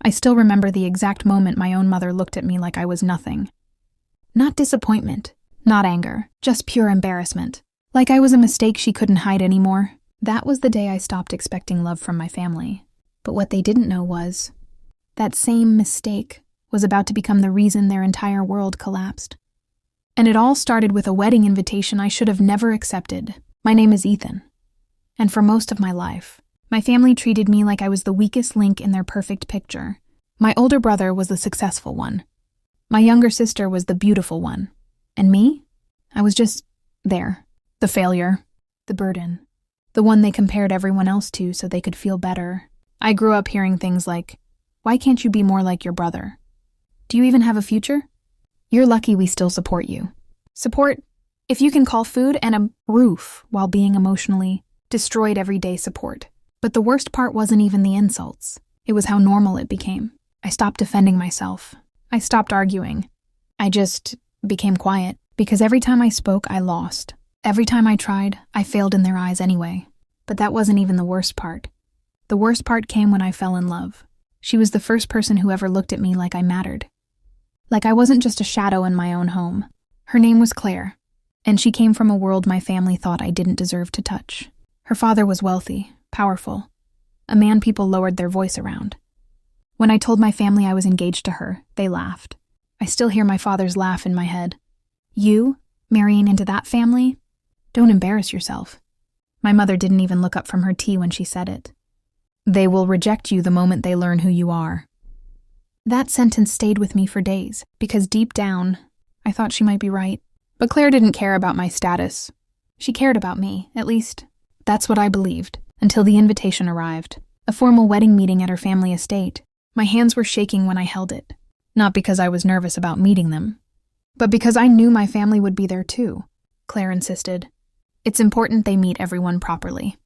I still remember the exact moment my own mother looked at me like I was nothing. Not disappointment, not anger, just pure embarrassment. Like I was a mistake she couldn't hide anymore. That was the day I stopped expecting love from my family. But what they didn't know was that same mistake was about to become the reason their entire world collapsed. And it all started with a wedding invitation I should have never accepted. My name is Ethan. And for most of my life, my family treated me like I was the weakest link in their perfect picture. My older brother was the successful one. My younger sister was the beautiful one. And me? I was just there. The failure. The burden. The one they compared everyone else to so they could feel better. I grew up hearing things like, "Why can't you be more like your brother? Do you even have a future? You're lucky we still support you." Support, if you can call food and a roof while being emotionally destroyed everyday support. But the worst part wasn't even the insults. It was how normal it became. I stopped defending myself. I stopped arguing. I just became quiet, because every time I spoke, I lost. Every time I tried, I failed in their eyes anyway. But that wasn't even the worst part. The worst part came when I fell in love. She was the first person who ever looked at me like I mattered. Like I wasn't just a shadow in my own home. Her name was Claire, and she came from a world my family thought I didn't deserve to touch. Her father was wealthy, powerful, a man people lowered their voice around. When I told my family I was engaged to her, they laughed. I still hear my father's laugh in my head. "You, marrying into that family? Don't embarrass yourself." My mother didn't even look up from her tea when she said it. "They will reject you the moment they learn who you are." That sentence stayed with me for days, because deep down, I thought she might be right. But Claire didn't care about my status. She cared about me, at least. That's what I believed, until the invitation arrived. A formal wedding meeting at her family estate. My hands were shaking when I held it. Not because I was nervous about meeting them, but because I knew my family would be there too. Claire insisted. "It's important they meet everyone properly,"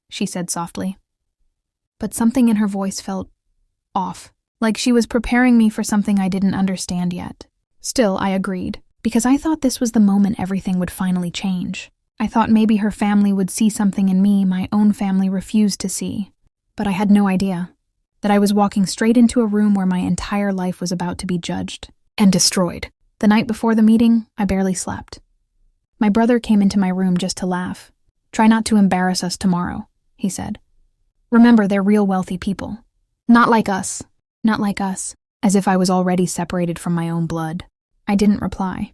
she said softly. But something in her voice felt off, like she was preparing me for something I didn't understand yet. Still, I agreed, because I thought this was the moment everything would finally change. I thought maybe her family would see something in me my own family refused to see. But I had no idea that I was walking straight into a room where my entire life was about to be judged and destroyed. The night before the meeting, I barely slept. My brother came into my room just to laugh. "Try not to embarrass us tomorrow," he said. "Remember, they're real wealthy people. Not like us. Not like us." As if I was already separated from my own blood. I didn't reply.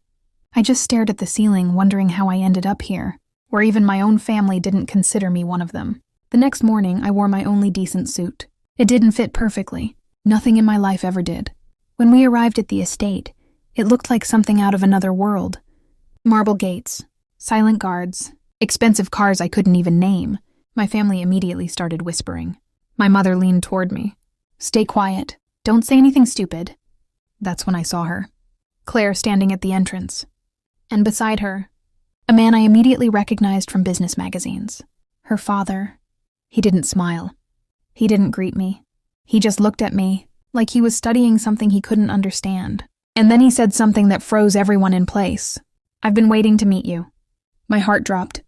I just stared at the ceiling, wondering how I ended up here, where even my own family didn't consider me one of them. The next morning, I wore my only decent suit. It didn't fit perfectly. Nothing in my life ever did. When we arrived at the estate, it looked like something out of another world. Marble gates, silent guards, expensive cars I couldn't even name. My family immediately started whispering. My mother leaned toward me. "Stay quiet. Don't say anything stupid." That's when I saw her. Claire standing at the entrance. And beside her, a man I immediately recognized from business magazines. Her father. He didn't smile. He didn't greet me. He just looked at me like he was studying something he couldn't understand. And then he said something that froze everyone in place. "I've been waiting to meet you." My heart dropped,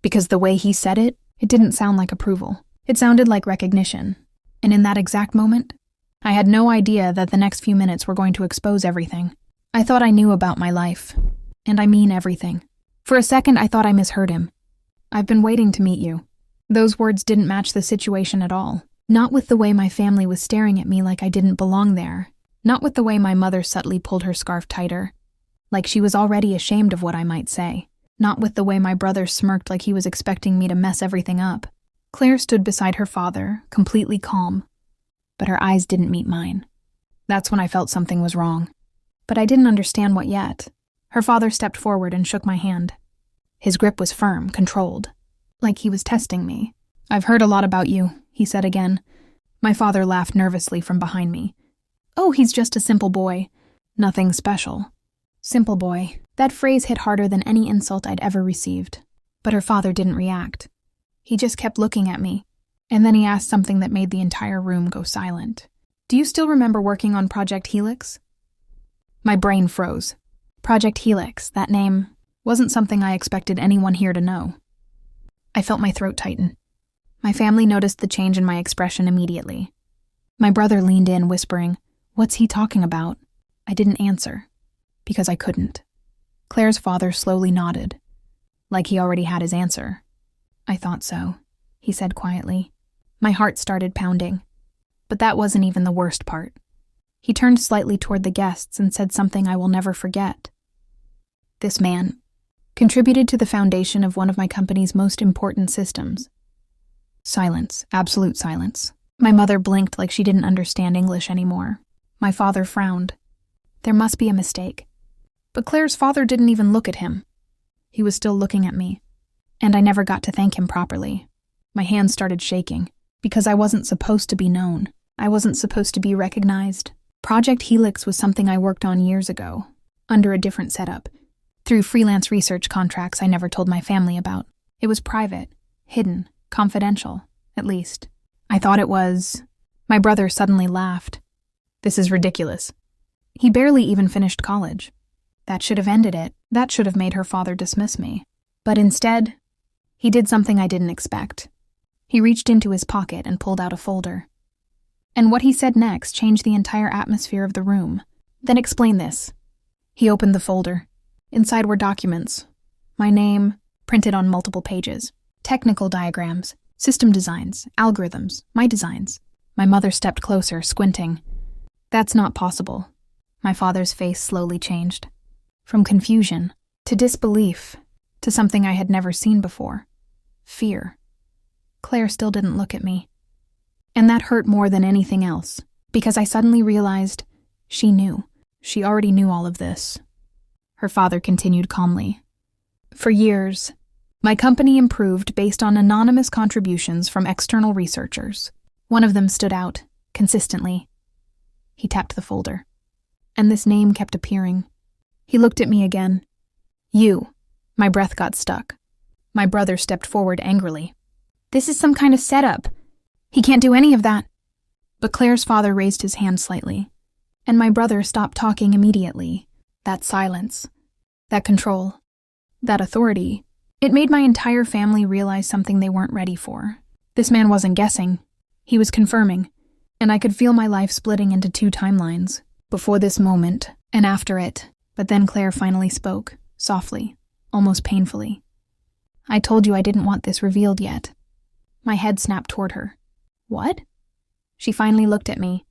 because the way he said it, it didn't sound like approval. It sounded like recognition. And in that exact moment, I had no idea that the next few minutes were going to expose everything. I thought I knew about my life. And I mean everything. For a second, I thought I misheard him. "I've been waiting to meet you." Those words didn't match the situation at all. Not with the way my family was staring at me like I didn't belong there. Not with the way my mother subtly pulled her scarf tighter, like she was already ashamed of what I might say. Not with the way my brother smirked like he was expecting me to mess everything up. Claire stood beside her father, completely calm. But her eyes didn't meet mine. That's when I felt something was wrong. But I didn't understand what yet. Her father stepped forward and shook my hand. His grip was firm, controlled, like he was testing me. "I've heard a lot about you," he said again. My father laughed nervously from behind me. "Oh, he's just a simple boy. Nothing special." Simple boy. That phrase hit harder than any insult I'd ever received. But her father didn't react. He just kept looking at me, and then he asked something that made the entire room go silent. "Do you still remember working on Project Helix?" My brain froze. Project Helix, that name, wasn't something I expected anyone here to know. I felt my throat tighten. My family noticed the change in my expression immediately. My brother leaned in, whispering, "What's he talking about?" I didn't answer, because I couldn't. Claire's father slowly nodded, like he already had his answer. "I thought so," he said quietly. My heart started pounding. But that wasn't even the worst part. He turned slightly toward the guests and said something I will never forget. "This man contributed to the foundation of one of my company's most important systems." Silence, absolute silence. My mother blinked like she didn't understand English anymore. My father frowned. There must be a mistake. But Claire's father didn't even look at him. He was still looking at me, and I never got to thank him properly. My hands started shaking, because I wasn't supposed to be known. I wasn't supposed to be recognized. Project Helix was something I worked on years ago, under a different setup, through freelance research contracts I never told my family about. It was private, hidden, confidential, at least. I thought it was. My brother suddenly laughed. "This is ridiculous." He barely even finished college. That should have ended it. That should have made her father dismiss me. But instead, he did something I didn't expect. He reached into his pocket and pulled out a folder. And what he said next changed the entire atmosphere of the room. "Then explain this." He opened the folder. Inside were documents. My name, printed on multiple pages. Technical diagrams, system designs, algorithms, my designs. My mother stepped closer, squinting. "That's not possible." My father's face slowly changed. From confusion, to disbelief, to something I had never seen before. Fear. Claire still didn't look at me. And that hurt more than anything else, because I suddenly realized she knew. She already knew all of this. Her father continued calmly. "For years, my company improved based on anonymous contributions from external researchers. One of them stood out, consistently." He tapped the folder. And this name kept appearing. He looked at me again. "You." My breath got stuck. My brother stepped forward angrily. "This is some kind of setup. He can't do any of that." But Claire's father raised his hand slightly, and my brother stopped talking immediately. That silence, that control, that authority, it made my entire family realize something they weren't ready for. This man wasn't guessing. He was confirming, and I could feel my life splitting into two timelines, before this moment and after it. But then Claire finally spoke, softly, almost painfully. "I told you I didn't want this revealed yet." My head snapped toward her. "What?" She finally looked at me,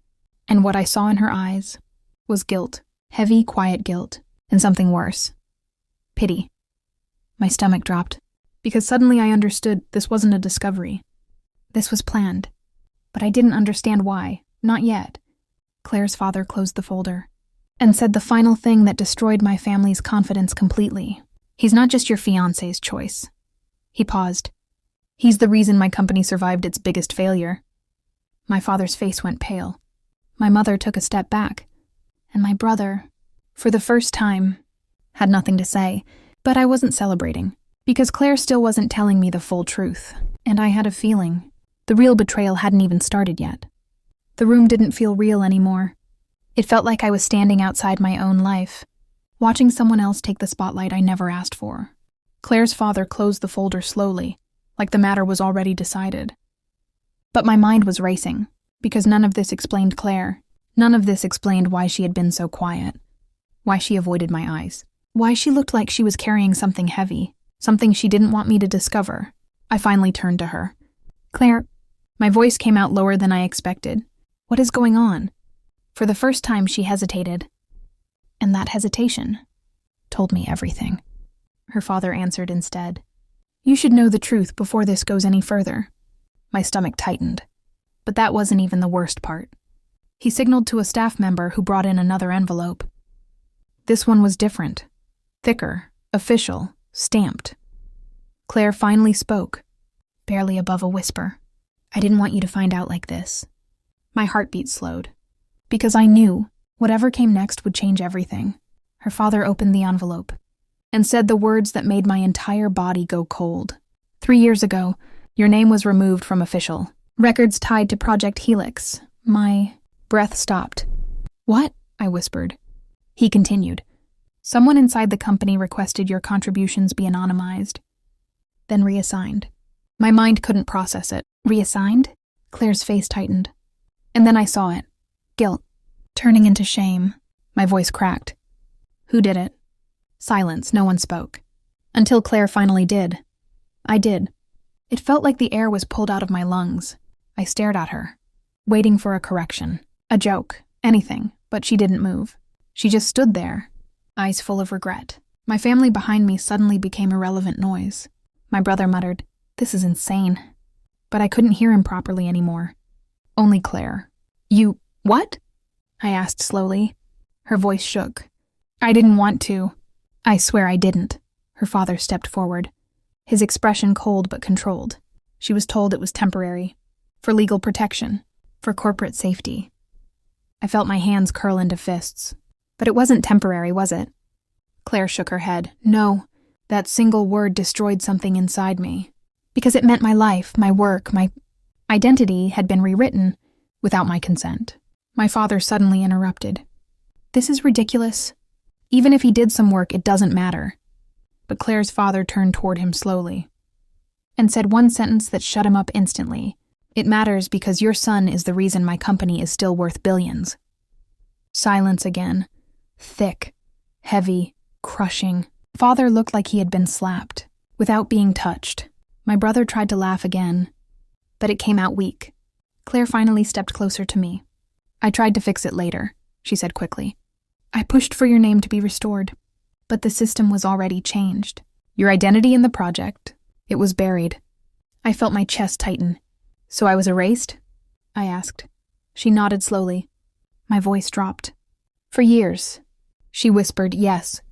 and what I saw in her eyes was guilt, heavy, quiet guilt, and something worse. Pity. My stomach dropped, because suddenly I understood this wasn't a discovery. This was planned, but I didn't understand why, not yet. Claire's father closed the folder and said the final thing that destroyed my family's confidence completely. "He's not just your fiancé's choice." He paused. "He's the reason my company survived its biggest failure." My father's face went pale. My mother took a step back, and my brother, for the first time, had nothing to say. But I wasn't celebrating, because Claire still wasn't telling me the full truth, and I had a feeling the real betrayal hadn't even started yet. The room didn't feel real anymore. It felt like I was standing outside my own life, watching someone else take the spotlight I never asked for. Claire's father closed the folder slowly, like the matter was already decided. But my mind was racing, because none of this explained Claire. None of this explained why she had been so quiet, why she avoided my eyes, why she looked like she was carrying something heavy, something she didn't want me to discover. I finally turned to her. "Claire," my voice came out lower than I expected. "What is going on?" For the first time, she hesitated. And that hesitation told me everything. Her father answered instead. "You should know the truth before this goes any further." My stomach tightened. But that wasn't even the worst part. He signaled to a staff member who brought in another envelope. This one was different. Thicker, official, stamped. Claire finally spoke, barely above a whisper. "I didn't want you to find out like this." My heartbeat slowed, because I knew whatever came next would change everything. Her father opened the envelope and said the words that made my entire body go cold. 3 years ago, your name was removed from official records tied to Project Helix. My breath stopped. "What?" I whispered. He continued. "Someone inside the company requested your contributions be anonymized, then reassigned." My mind couldn't process it. "Reassigned?" Claire's face tightened. And then I saw it. Guilt. Turning into shame. My voice cracked. Who did it? Silence, no one spoke. Until Claire finally did. I did. It felt like the air was pulled out of my lungs. I stared at her, waiting for a correction, a joke, anything, but she didn't move. She just stood there, eyes full of regret. My family behind me suddenly became irrelevant noise. My brother muttered, "This is insane." But I couldn't hear him properly anymore. Only Claire. "You, what?" I asked slowly. Her voice shook. "I didn't want to." "I swear I didn't." Her father stepped forward, his expression cold but controlled. She was told it was temporary, for legal protection, for corporate safety. I felt my hands curl into fists. But it wasn't temporary, was it? Claire shook her head. No, that single word destroyed something inside me. Because it meant my life, my work, my identity had been rewritten without my consent. My father suddenly interrupted. "This is ridiculous. Even if he did some work, it doesn't matter." But Claire's father turned toward him slowly and said one sentence that shut him up instantly. "It matters because your son is the reason my company is still worth billions." Silence again. Thick, heavy, crushing. Father looked like he had been slapped, without being touched. My brother tried to laugh again, but it came out weak. Claire finally stepped closer to me. "I tried to fix it later," she said quickly. "I pushed for your name to be restored, but the system was already changed. Your identity in the project, it was buried." I felt my chest tighten. "So I was erased?" I asked. She nodded slowly. My voice dropped. "For years." She whispered, "Yes."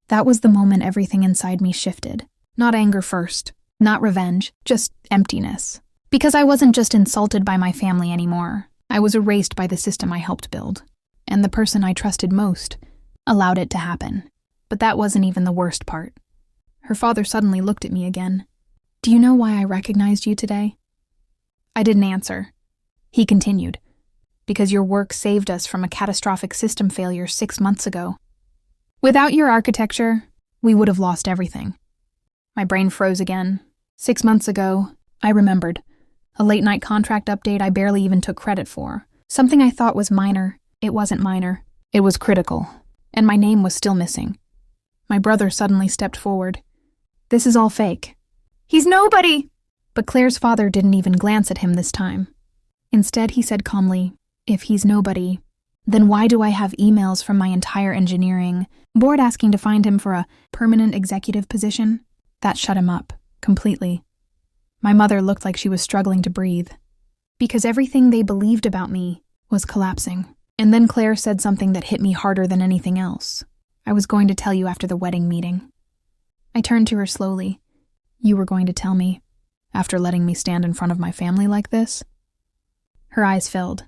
That was the moment everything inside me shifted. Not anger first, not revenge, just emptiness. Because I wasn't just insulted by my family anymore. I was erased by the system I helped build. And the person I trusted most allowed it to happen. But that wasn't even the worst part. Her father suddenly looked at me again. "Do you know why I recognized you today?" I didn't answer. He continued, "Because your work saved us from a catastrophic system failure 6 months ago. Without your architecture, we would have lost everything." My brain froze again. 6 months ago, I remembered. A late-night contract update I barely even took credit for. Something I thought was minor. It wasn't minor. It was critical. And my name was still missing. My brother suddenly stepped forward. "This is all fake." "He's nobody!" But Claire's father didn't even glance at him this time. Instead, he said calmly, "If he's nobody, then why do I have emails from my entire engineering board asking to find him for a permanent executive position?" That shut him up, completely. My mother looked like she was struggling to breathe. Because everything they believed about me was collapsing. And then Claire said something that hit me harder than anything else. "I was going to tell you after the wedding meeting." I turned to her slowly. "You were going to tell me, after letting me stand in front of my family like this?" Her eyes filled.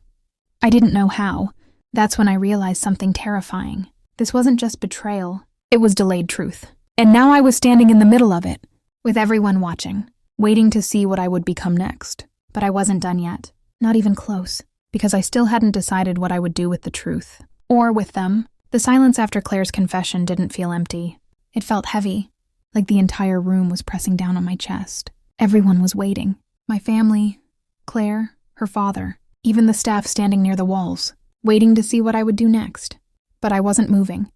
I didn't know how. That's when I realized something terrifying. This wasn't just betrayal, it was delayed truth. And now I was standing in the middle of it, with everyone watching, waiting to see what I would become next. But I wasn't done yet, not even close, because I still hadn't decided what I would do with the truth. Or with them. The silence after Claire's confession didn't feel empty. It felt heavy, like the entire room was pressing down on my chest. Everyone was waiting. My family, Claire, her father, even the staff standing near the walls, waiting to see what I would do next. But I wasn't moving,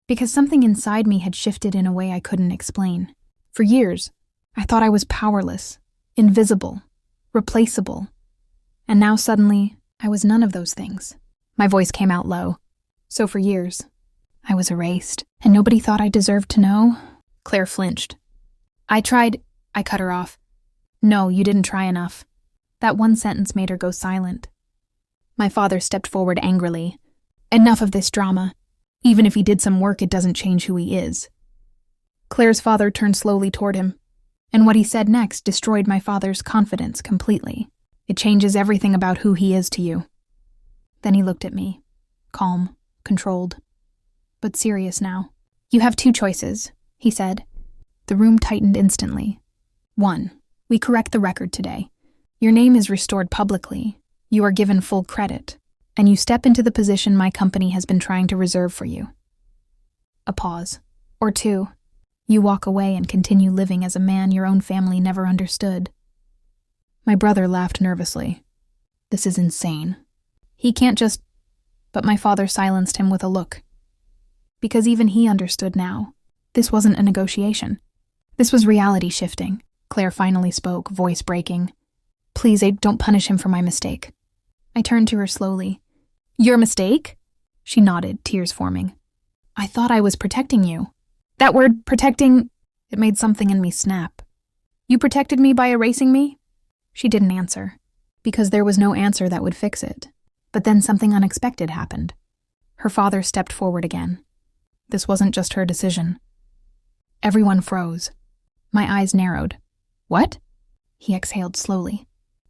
because something inside me had shifted in a way I couldn't explain. For years, I thought I was powerless, invisible, replaceable. And now suddenly, I was none of those things. My voice came out low. So for years, I was erased, and nobody thought I deserved to know? Claire flinched. I cut her off. "No, you didn't try enough." That one sentence made her go silent. My father stepped forward angrily. "Enough of this drama. Even if he did some work, it doesn't change who he is." Claire's father turned slowly toward him, and what he said next destroyed my father's confidence completely. "It changes everything about who he is to you." Then he looked at me, calm, controlled, but serious now. "You have 2 choices," he said. The room tightened instantly. 1. We correct the record today. Your name is restored publicly. You are given full credit, and you step into the position my company has been trying to reserve for you. A pause. Or 2. You walk away and continue living as a man your own family never understood. My brother laughed nervously. "This is insane." He can't just... But my father silenced him with a look. Because even he understood now. This wasn't a negotiation. This was reality shifting. Claire finally spoke, voice breaking. Please, Abe, don't punish him for my mistake. I turned to her slowly. Your mistake? She nodded, tears forming. I thought I was protecting you. That word, protecting, it made something in me snap. You protected me by erasing me? She didn't answer, because there was no answer that would fix it. But then something unexpected happened. Her father stepped forward again. This wasn't just her decision. Everyone froze. My eyes narrowed. What? He exhaled slowly.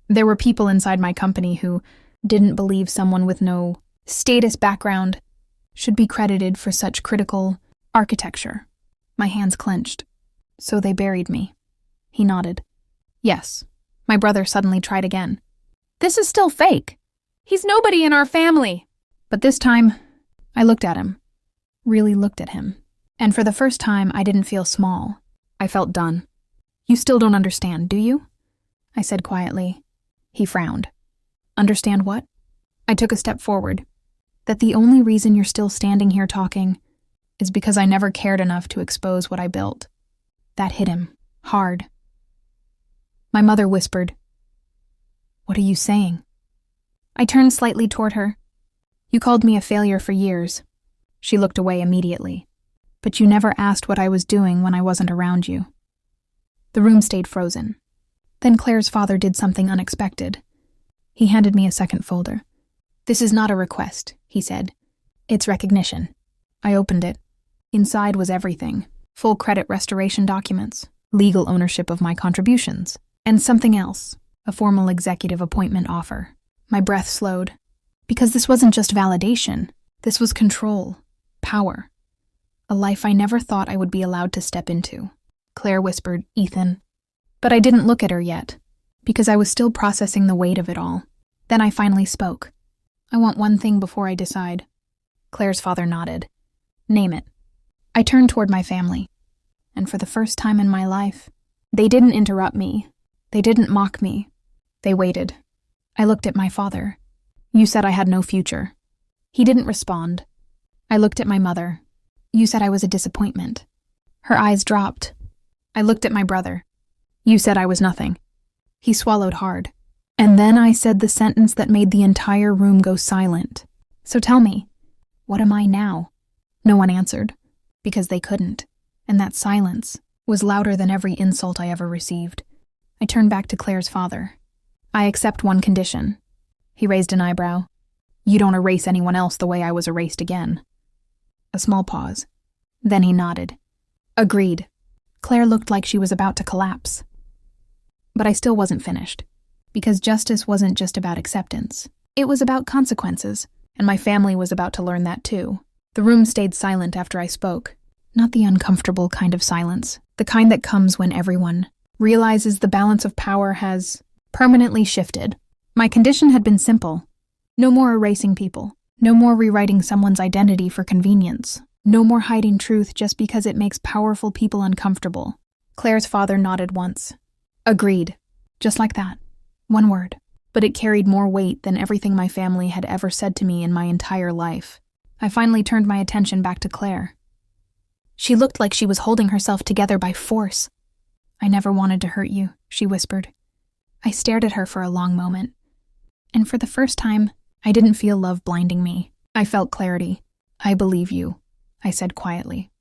There were people inside my company who didn't believe someone with no status background should be credited for such critical architecture. My hands clenched. So they buried me. He nodded. Yes. My brother suddenly tried again. This is still fake. He's nobody in our family. But this time, I looked at him. Really looked at him. And for the first time, I didn't feel small. I felt done. You still don't understand, do you? I said quietly. He frowned. Understand what? I took a step forward. That the only reason you're still standing here talking is because I never cared enough to expose what I built. That hit him. Hard. My mother whispered. What are you saying? I turned slightly toward her. You called me a failure for years. She looked away immediately. But you never asked what I was doing when I wasn't around you. The room stayed frozen. Then Claire's father did something unexpected. He handed me a second folder. This is not a request, he said. It's recognition. I opened it. Inside was everything. Full credit restoration documents, legal ownership of my contributions, and something else, a formal executive appointment offer. My breath slowed. Because this wasn't just validation. This was control, power. A life I never thought I would be allowed to step into. Claire whispered, Ethan. But I didn't look at her yet, because I was still processing the weight of it all. Then I finally spoke. I want one thing before I decide. Claire's father nodded. Name it. I turned toward my family. And for the first time in my life, they didn't interrupt me. They didn't mock me. They waited. I looked at my father. You said I had no future. He didn't respond. I looked at my mother. You said I was a disappointment. Her eyes dropped. I looked at my brother. You said I was nothing. He swallowed hard. And then I said the sentence that made the entire room go silent. So tell me, what am I now? No one answered, because they couldn't. And that silence was louder than every insult I ever received. I turned back to Claire's father. I accept one condition. He raised an eyebrow. You don't erase anyone else the way I was erased again. A small pause. Then he nodded. Agreed. Claire looked like she was about to collapse. But I still wasn't finished. Because justice wasn't just about acceptance. It was about consequences, and my family was about to learn that too. The room stayed silent after I spoke. Not the uncomfortable kind of silence, the kind that comes when everyone realizes the balance of power has permanently shifted. My condition had been simple. No more erasing people. No more rewriting someone's identity for convenience. No more hiding truth just because it makes powerful people uncomfortable. Claire's father nodded once. Agreed. Just like that. One word. But it carried more weight than everything my family had ever said to me in my entire life. I finally turned my attention back to Claire. She looked like she was holding herself together by force. I never wanted to hurt you, she whispered. I stared at her for a long moment. And for the first time, I didn't feel love blinding me. I felt clarity. I believe you, I said quietly.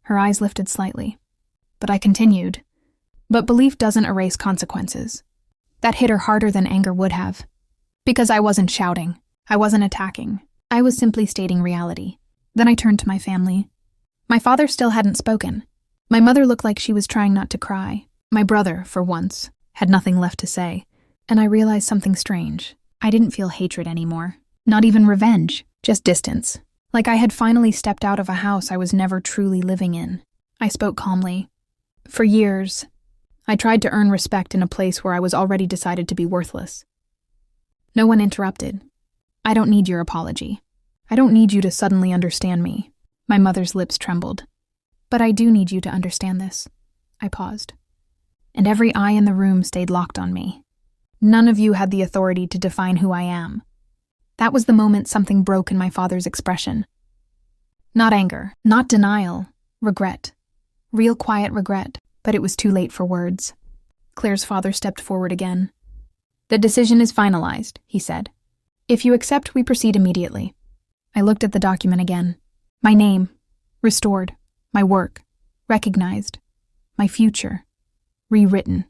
Her eyes lifted slightly. But I continued. But belief doesn't erase consequences. That hit her harder than anger would have. Because I wasn't shouting. I wasn't attacking. I was simply stating reality. Then I turned to my family. My father still hadn't spoken. My mother looked like she was trying not to cry. My brother, for once, had nothing left to say. And I realized something strange. I didn't feel hatred anymore. Not even revenge. Just distance. Like I had finally stepped out of a house I was never truly living in. I spoke calmly. For years, I tried to earn respect in a place where I was already decided to be worthless. No one interrupted. I don't need your apology. I don't need you to suddenly understand me. My mother's lips trembled. But I do need you to understand this. I paused. And every eye in the room stayed locked on me. None of you had the authority to define who I am. That was the moment something broke in my father's expression. Not anger, not denial, regret. Real quiet regret, but it was too late for words. Claire's father stepped forward again. "The decision is finalized," he said. "If you accept, we proceed immediately." I looked at the document again. My name, restored. My work, recognized. My future, rewritten.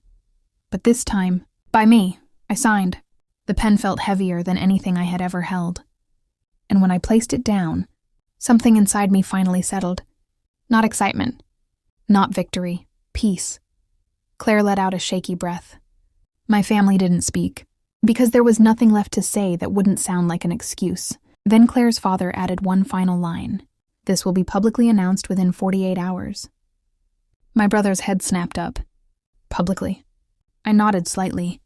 But this time, by me, I signed. The pen felt heavier than anything I had ever held. And when I placed it down, something inside me finally settled. Not excitement. Not victory. Peace. Claire let out a shaky breath. My family didn't speak, because there was nothing left to say that wouldn't sound like an excuse. Then Claire's father added one final line. "This will be publicly announced within 48 hours. My brother's head snapped up. Publicly? I nodded slightly.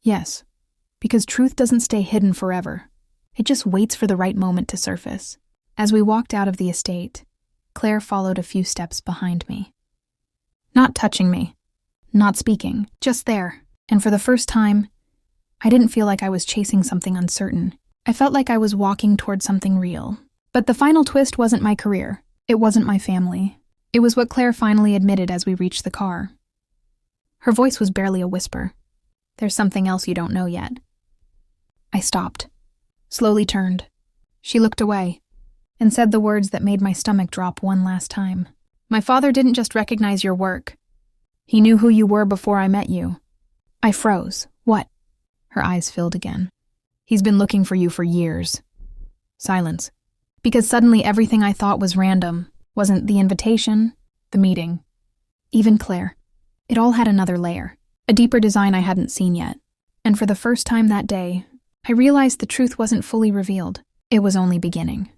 Yes, because truth doesn't stay hidden forever. It just waits for the right moment to surface. As we walked out of the estate, Claire followed a few steps behind me. Not touching me, not speaking, just there. And for the first time, I didn't feel like I was chasing something uncertain. I felt like I was walking toward something real. But the final twist wasn't my career. It wasn't my family. It was what Claire finally admitted as we reached the car. Her voice was barely a whisper. "There's something else you don't know yet." I stopped, slowly turned. She looked away, and said the words that made my stomach drop one last time. "My father didn't just recognize your work. He knew who you were before I met you." I froze. "What?" Her eyes filled again. "He's been looking for you for years." Silence. Because suddenly everything I thought was random wasn't the invitation, the meeting, even Claire. It all had another layer, a deeper design I hadn't seen yet. And for the first time that day, I realized the truth wasn't fully revealed. It was only beginning.